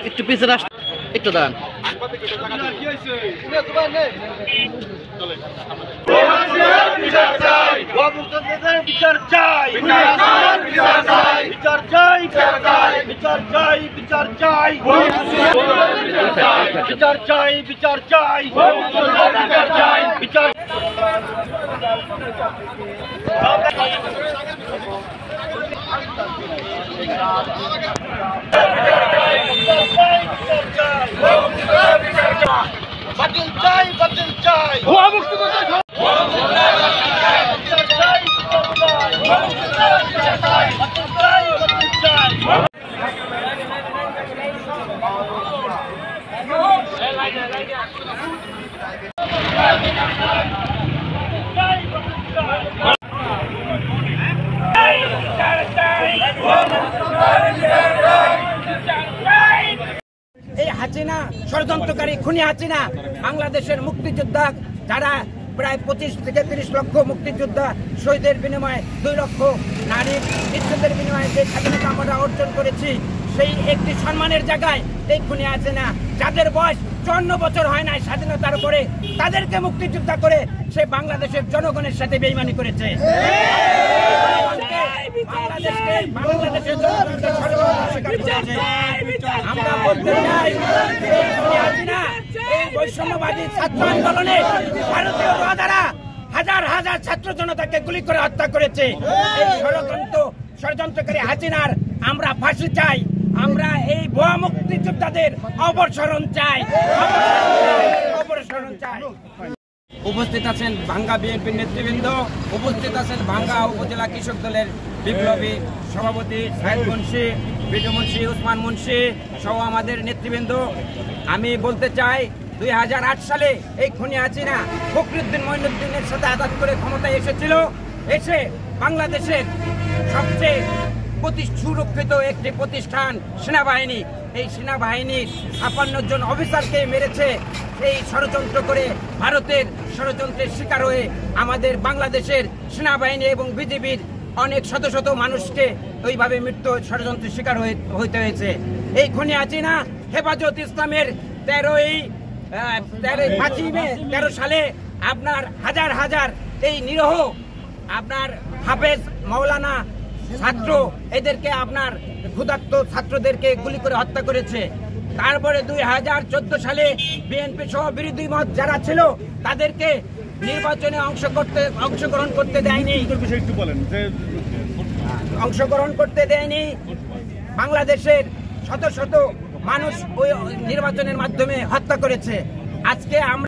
একটু পিছনে আস, একটু দাঁড়ান। বিচার চাই, বিচার চাই, বিচার চাই, বিচার চাই, বিচার চাই, বিচার চাই, বিচার চাই, বিচার চাই, বিচার চাই, বিচার। বাতিল চাই, বাতিল চাই, এই হাসিনা ষড়যন্ত্রকারী খুনি হাসিনা বাংলাদেশের মুক্তিযোদ্ধা যারা প্রায় 25 থেকে 30 লক্ষ মুক্তিযোদ্ধা শহীদের বিনিময়ে 2 লক্ষ নারীর মৃত্যুদের বিনিময়ে যে স্বাধীনতা আমরা অর্জন করেছি, সেই একটি সম্মানের জায়গায় এই খুনি হাসিনা যাদের বয়স 54 বছর হয় নাই স্বাধীনতার পরে, তাদেরকে মুক্তিযোদ্ধা করে সে বাংলাদেশের জনগণের সাথে বেইমানি করেছে। আমরা বলতে চাই এই বৈষম্যবাদী ছাত্র আন্দোলনে ভারতীয় রাজারা হাজার হাজার ছাত্র জনতাকে গুলি করে হত্যা করেছে। এই ষড়যন্ত্রকারী হাসিনার আমরা ফাঁসি চাই, আমরা এই ভুয়া মুক্তিযোদ্ধাদের অপসারণ চাই, অপসারণ চাই। উপস্থিত আছেন ভাঙ্গা বিএনপির নেতৃবৃন্দ, উপস্থিত আছেন ভাঙ্গা উপজেলা কৃষক দলের বিপ্লবী সভাপতি সাহেদ মুন্সি, বিটু মুন্সি, উসমান মুন্সি সহ আমাদের নেতৃবৃন্দ। আমি বলতে চাই 2008 সালে এই খুনি হাসিনা ফখরুদ্দিন মঈনুদ্দিনের সাথে আঘাত করে ক্ষমতায় এসেছিল, এসে বাংলাদেশের সবচেয়ে সুরক্ষিত একটি প্রতিষ্ঠান সেনাবাহিনী, এই সেনাবাহিনীর 56 জন অফিসারকে মেরেছে। এই ষড়যন্ত্র করে ভারতের ষড়যন্ত্রের শিকার হয়ে আমাদের বাংলাদেশের সেনাবাহিনী এবং বিজিবির অনেক শত শত মানুষকে ওইভাবে মৃত্যু ষড়যন্ত্রের শিকার হইতে হয়েছে। এই খুনি হাসিনা হেফাজত ইসলামের 13 সালে আপনার হাজার হাজার এই নিরীহ আপনার হাফেজ মাওলানা ছাত্র এদেরকে আপনার ক্ষুধার্ত ছাত্রদেরকে গুলি করে হত্যা করেছে। তারপরে 2014 সালে বিএনপি সহ বিরোধী মত যারা ছিল তাদেরকে নির্বাচনে অংশগ্রহণ করতে দেয়নি, অংশগ্রহণ করতে দেয়নি। বাংলাদেশের শত শত মানুষ ওই নির্বাচনের মাধ্যমে হত্যা করেছে। আজকে আমরা